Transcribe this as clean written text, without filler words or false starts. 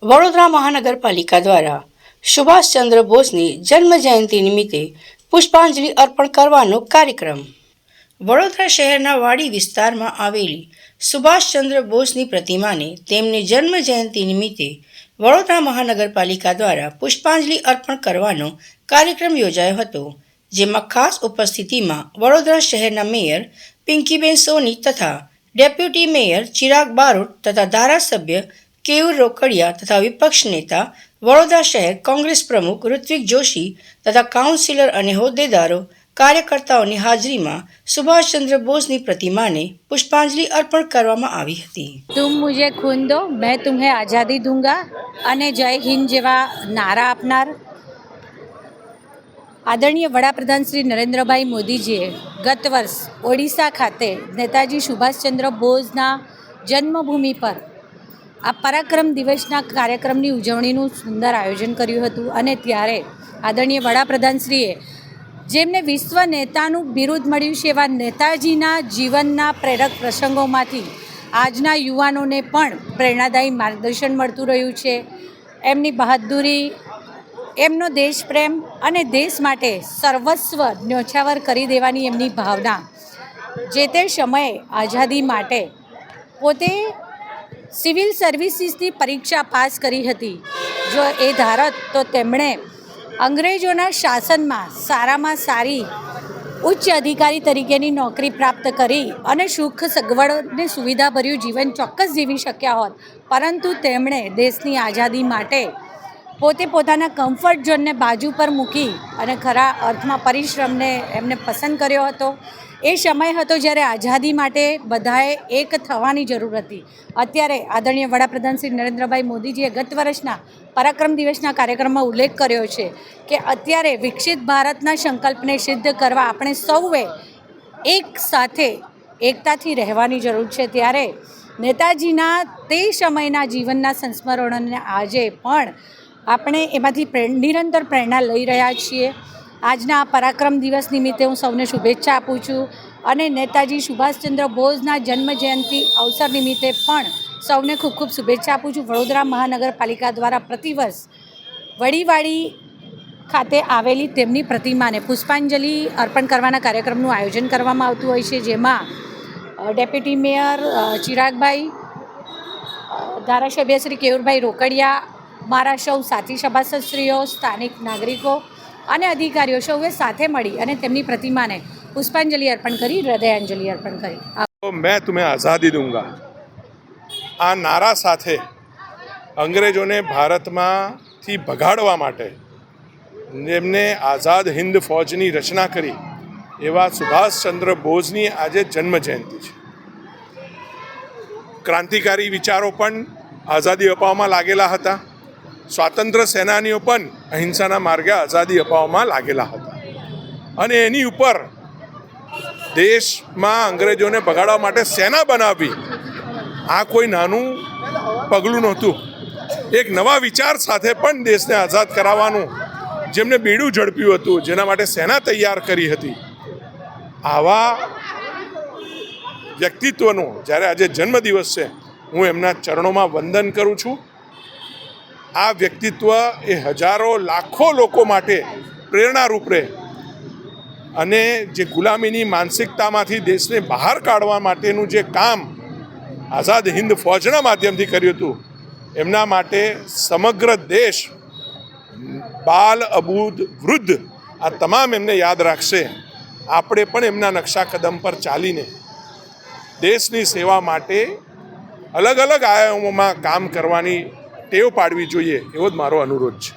વડોદરા મહાનગરપાલિકા દ્વારા સુભાષચંદ્ર બોઝની જન્મ જયંતિ નિમિત્તે પુષ્પાંજલિ અર્પણ કરવાનો કાર્યક્રમ. વડોદરા શહેરના વાડી વિસ્તારમાં આવેલી સુભાષચંદ્ર બોઝની પ્રતિમાને તેમની જન્મ જયંતિ નિમિત્તે વડોદરા મહાનગરપાલિકા દ્વારા પુષ્પાંજલિ અર્પણ કરવાનો કાર્યક્રમ યોજાયો હતો, જેમાં ખાસ ઉપસ્થિતિમાં વડોદરા શહેરના મેયર પિંકીબેન સોની તથા ડેપ્યુટી મેયર ચિરાગ બારોટ તથા ધારાસભ્ય કેયુર રોકડિયા તથા વિપક્ષ નેતા વડોદરા શહેર કોંગ્રેસ પ્રમુખ ઋત્વિક જોશી તથા કાઉન્સિલર અને હોદ્દેદારો કાર્યકર્તાઓની હાજરીમાં સુભાષચંદ્ર બોઝની પ્રતિમાને પુષ્પાંજલિ અર્પણ કરવામાં આવી હતી. તુમ મુझे खून दो मैं तुम्हें आज़ादी दूंगा અને જય હિન્દ જેવા નારા આપનાર આદરણીય વડાપ્રધાન શ્રી નરેન્દ્રભાઈ મોદીજીએ ગત વર્ષ ઓડિશા ખાતે નેતાજી સુભાષચંદ્ર બોઝના જન્મભૂમિ પર આ પરાક્રમ દિવસના કાર્યક્રમની ઉજવણીનું સુંદર આયોજન કર્યું હતું અને ત્યારે આદરણીય વડાપ્રધાનશ્રીએ જેમને વિશ્વ નેતાનું બિરુદ મળ્યું છે એવા નેતાજીના જીવનના પ્રેરક પ્રસંગોમાંથી આજના યુવાનોને પણ પ્રેરણાદાયી માર્ગદર્શન મળતું રહ્યું છે. એમની બહાદુરી, એમનો દેશપ્રેમ અને દેશ માટે સર્વસ્વ ન્યોછાવર કરી દેવાની એમની ભાવના, જે તે સમયે આઝાદી માટે પોતે સિવિલ સર્વિસીસની પરીક્ષા પાસ કરી હતી. જો એ ધારત તો તેમણે અંગ્રેજોના શાસનમાં સારામાં સારી ઉચ્ચ અધિકારી તરીકેની નોકરી પ્રાપ્ત કરી અને સુખ સગવડને સુવિધાભર્યું જીવન ચોક્કસ જીવી શક્યા હોત, પરંતુ તેમણે દેશની આઝાદી માટે પોતે પોતાના કમ્ફર્ટ ઝોનને બાજુ પર મૂકી અને ખરા અર્થમાં પરિશ્રમને એમને પસંદ કર્યો હતો. એ સમય હતો જ્યારે આઝાદી માટે બધાએ એક થવાની જરૂર હતી. અત્યારે આદરણીય વડાપ્રધાન શ્રી નરેન્દ્રભાઈ મોદીજીએ ગત વર્ષના પરાક્રમ દિવસના કાર્યક્રમમાં ઉલ્લેખ કર્યો છે કે અત્યારે વિકસિત ભારતના સંકલ્પને સિદ્ધ કરવા આપણે સૌએ એક સાથે એકતાથી રહેવાની જરૂર છે. ત્યારે નેતાજીના તે સમયના જીવનના સંસ્મરણોને આજે પણ આપણે એમાંથી નિરંતર પ્રેરણા લઈ રહ્યા છીએ. આજના આ પરાક્રમ દિવસ નિમિત્તે હું સૌને શુભેચ્છા આપું છું અને નેતાજી સુભાષચંદ્ર બોઝના જન્મજયંતિ અવસર નિમિત્તે પણ સૌને ખૂબ ખૂબ શુભેચ્છા આપું છું. વડોદરા મહાનગરપાલિકા દ્વારા પ્રતિવર્ષ વડીવાડી ખાતે આવેલી તેમની પ્રતિમાને પુષ્પાંજલિ અર્પણ કરવાના કાર્યક્રમનું આયોજન કરવામાં આવતું હોય છે, જેમાં ડેપ્યુટી મેયર ચિરાગભાઈ, ધારાસભ્ય શ્રી કેયુરભાઈ રોકડિયા, મારા સૌ સાથી સભાસદશ્રીઓ, સ્થાનિક નાગરિકો અને અધિકારીઓ સૌએ સાથે મળી અને તેમની પ્રતિમાને પુષ્પાંજલિ અર્પણ કરી, હૃદયાંજલિ અર્પણ કરી. મેં તુમ્हें આઝાદી દૂંગા આ નારા સાથે અંગ્રેજોને ભારતમાંથી ભગાડવા માટે જેમને આઝાદ હિન્દ ફૌજની રચના કરી એવા સુભાષચંદ્ર બોઝની આજે જન્મ જયંતિ છે. ક્રાંતિકારી વિચારો પણ આઝાદી અપાવવામાં લાગેલા હતા. સ્વાતંત્ર્ય સેનાનીઓ પણ અહિંસાના માર્ગે આઝાદી અપાવવામાં લાગેલા હતા અને એની ઉપર દેશમાં અંગ્રેજોને ભગાડવા માટે સેના બનાવવી આ કોઈ નાનું પગલું નહોતું. એક નવા વિચાર સાથે પણ દેશને આઝાદ કરાવવાનું જેમને બીડું ઝડપ્યું હતું, જેના માટે સેના તૈયાર કરી હતી, આવા વ્યક્તિત્વનો જ્યારે આજે જન્મદિવસ છે, હું એમના ચરણોમાં વંદન કરું છું. આ વ્યક્તિત્વ એ હજારો લાખો લોકો માટે પ્રેરણારૂપ રહે અને જે ગુલામીની માનસિકતામાંથી દેશને બહાર કાઢવા માટેનું જે કામ આઝાદ હિન્દ ફૌજના માધ્યમથી કર્યું હતું, એમના માટે સમગ્ર દેશ, બાલ, અબૂદ, વૃદ્ધ આ તમામ એમને યાદ રાખશે. આપણે પણ એમના નકશા કદમ પર ચાલીને દેશની સેવા માટે અલગ અલગ આયામોમાં કામ કરવાની ટેવ પાડવી જોઈએ, એવો જ મારો અનુરોધ છે.